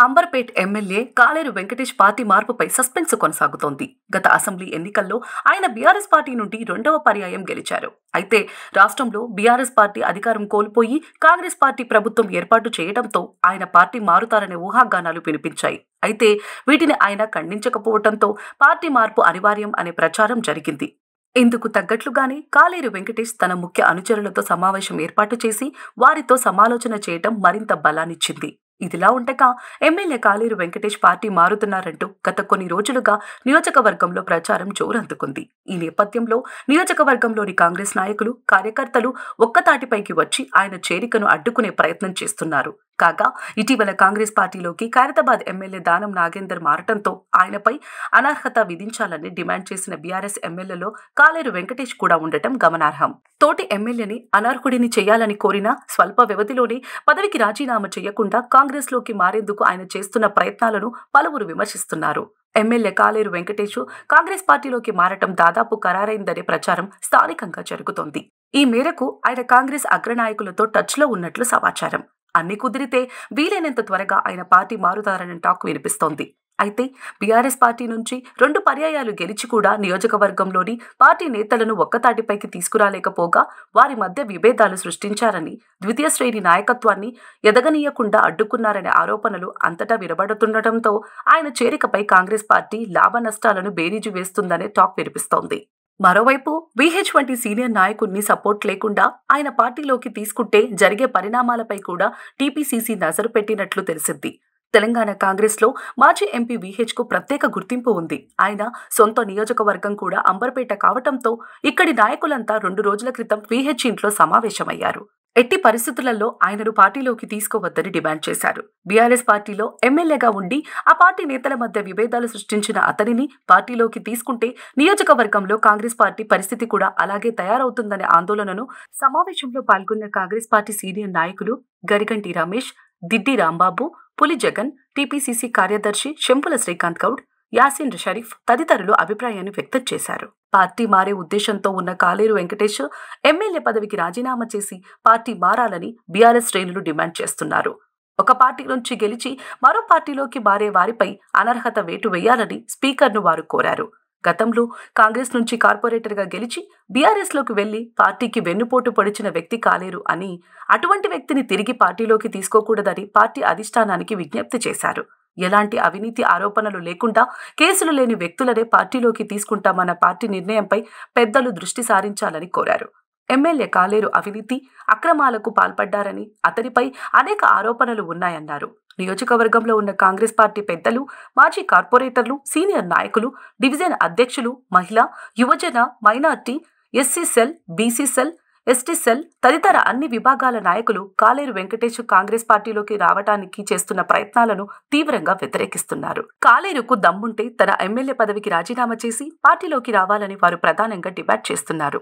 Amberpet MLA కాలేరు Venkatesh party మార్పుపై suspense కొనసాగుతోంది. గత అసెంబ్లీ ఎన్నికల్లో ఆయన బీఆర్ఎస్ పార్టీ నుండి రెండవ పర్యాయం గెలిచారు. అయితే రాష్ట్రంలో బీఆర్ఎస్ పార్టీ అధికారం కోల్పోయి కాంగ్రెస్ పార్టీ ప్రభుత్వం ఏర్పాటు చేయడంతో ఆయన పార్టీ మారుతారనే ఊహాగానాలు వినిపించాయి. అయితే వీటిని ఆయన ఖండించకపోవడంతో పార్టీ మార్పు అనివార్యం అనే ప్రచారం జరిగింది. ఇందుకు తగ్గట్లుగానే కాలేరు వెంకటేష్ తన ముఖ్య అనుచరులతో సమావేశం ఏర్పాటు చేసి వారితో సమాలోచన చేయటం మరింత బలాన్నిచ్చింది. ఇదిలా ఉండగా ఎమ్మెల్యే కాలేరు వెంకటేష్ పార్టీ మారుతున్నారంటూ గత కొన్ని రోజులుగా నియోజకవర్గంలో ప్రచారం జోరందుకుంది. ఈ నేపథ్యంలో నియోజకవర్గంలోని కాంగ్రెస్ నాయకులు, కార్యకర్తలు ఒక్కతాటిపైకి వచ్చి ఆయన చేరికను అడ్డుకునే ప్రయత్నం చేస్తున్నారు. కాగా ఇటీవల కాంగ్రెస్ పార్టీలోకి ఖైరతాబాద్ ఎమ్మెల్యే దానం నాగేందర్ మారటంతో ఆయనపై అనర్హత విధించాలని డిమాండ్ చేసిన బీఆర్ఎస్ ఎమ్మెల్యేలో కాలేరు వెంకటేష్ కూడా ఉండటం గమనార్హం. తోటి ఎమ్మెల్యేని అనర్హుడిని చేయాలని కోరిన స్వల్ప వ్యవధిలోనే పదవికి రాజీనామా చేయకుండా కాంగ్రెస్ లోకి మారేందుకు ఆయన చేస్తున్న ప్రయత్నాలను పలువురు విమర్శిస్తున్నారు. ఎమ్మెల్యే కాలేరు వెంకటేష్ కాంగ్రెస్ పార్టీలోకి మారటం దాదాపు ఖరారైందనే ప్రచారం స్థానికంగా జరుగుతోంది. ఈ మేరకు ఆయన కాంగ్రెస్ అగ్రనాయకులతో టచ్లో ఉన్నట్లు సమాచారం. అన్ని కుదిరితే వీలైనంత త్వరగా ఆయన పార్టీ మారుతారనే టాక్ వినిపిస్తోంది. అయితే బీఆర్ఎస్ పార్టీ నుంచి 2 పర్యాయాలు గెలిచి కూడా నియోజకవర్గంలోని పార్టీ నేతలను ఒక్కతాటిపైకి తీసుకురాలేకపోగా వారి మధ్య విభేదాలు సృష్టించారని, ద్వితీయ శ్రేణి నాయకత్వాన్ని ఎదగనీయకుండా అడ్డుకున్నారనే ఆరోపణలు అంతటా వినబడుతుండటంతో ఆయన చేరికపై కాంగ్రెస్ పార్టీ లాభ నష్టాలను బేరీజు వేస్తుందనే టాక్ వినిపిస్తోంది. మరోవైపు వీహెచ్ వంటి సీనియర్ నాయకుడిని సపోర్ట్ లేకుండా ఆయన పార్టీలోకి తీసుకుంటే జరిగే పరిణామాలపై కూడా టీపీసీసీ నజరు పెట్టినట్లు తెలిసింది. తెలంగాణ కాంగ్రెస్ లో మాజీ ఎంపీ వీహెచ్ కు ప్రత్యేక గుర్తింపు ఉంది. ఆయన సొంత నియోజకవర్గం కూడా అంబర్పేట కావటంతో ఇక్కడి నాయకులంతా 2 రోజుల క్రితం వీహెచ్ ఇంట్లో సమావేశమయ్యారు. ఎట్టి పరిస్థితులలో ఆయనను పార్టీలోకి తీసుకోవద్దని డిమాండ్ చేశారు. బీఆర్ఎస్ పార్టీలో ఎమ్మెల్యేగా ఉండి ఆ పార్టీ నేతల మధ్య విభేదాలు సృష్టించిన అతనిని పార్టీలోకి తీసుకుంటే నియోజకవర్గంలో కాంగ్రెస్ పార్టీ పరిస్థితి కూడా అలాగే తయారవుతుందనే ఆందోళనను సమావేశంలో పాల్గొన్న కాంగ్రెస్ పార్టీ సీనియర్ నాయకులు గరిగంటి రమేష్, దిడ్డి రాంబాబు, పులి జగన్, టీపీసీసీ కార్యదర్శి శంపుల శ్రీకాంత్ గౌడ్, యాసిన్ షరీఫ్ తదితరులు అభిప్రాయాన్ని వ్యక్తం చేశారు. పార్టీ మారే ఉద్దేశంతో ఉన్న కాలేరు వెంకటేష్ ఎమ్మెల్యే పదవికి రాజీనామా చేసి పార్టీ మారాలని బీఆర్ఎస్ శ్రేణులు డిమాండ్ చేస్తున్నారు. ఒక పార్టీ నుంచి గెలిచి మరో పార్టీలోకి మారే వారిపై అనర్హత వేటు వేయాలని స్పీకర్ను వారు కోరారు. గతంలో కాంగ్రెస్ నుంచి కార్పొరేటర్గా గెలిచి బీఆర్ఎస్ లోకి వెళ్లి పార్టీకి వెన్నుపోటు పొడిచిన వ్యక్తి కాలేరు అని, అటువంటి వ్యక్తిని తిరిగి పార్టీలోకి తీసుకోకూడదని పార్టీ అధిష్టానానికి విజ్ఞప్తి చేశారు. ఎలాంటి అవినీతి ఆరోపణలు లేకుండా కేసులు లేని వ్యక్తులనే పార్టీలోకి తీసుకుంటామన్న పార్టీ నిర్ణయంపై పెద్దలు దృష్టి సారించాలని కోరారు. ఎమ్మెల్యే కాలేరు అవినీతి, అక్రమాలకు పాల్పడ్డారని, అతనిపై అనేక ఆరోపణలు ఉన్నాయన్నారు. నియోజకవర్గంలో ఉన్న కాంగ్రెస్ పార్టీ పెద్దలు, మాజీ కార్పొరేటర్లు, సీనియర్ నాయకులు, డివిజన్ అధ్యక్షులు, మహిళా, యువజన, minority, SC cell, BC cell, ST cell తదితర అన్ని విభాగాల నాయకులు కాలేరు వెంకటేష్ కాంగ్రెస్ పార్టీలోకి రావడానికి చేస్తున్న ప్రయత్నాలను తీవ్రంగా వ్యతిరేకిస్తున్నారు. కాలేరుకు దమ్ముంటే తన ఎమ్మెల్యే పదవికి రాజీనామా చేసి పార్టీలోకి రావాలని వారు ప్రధానంగా డిమాండ్ చేస్తున్నారు.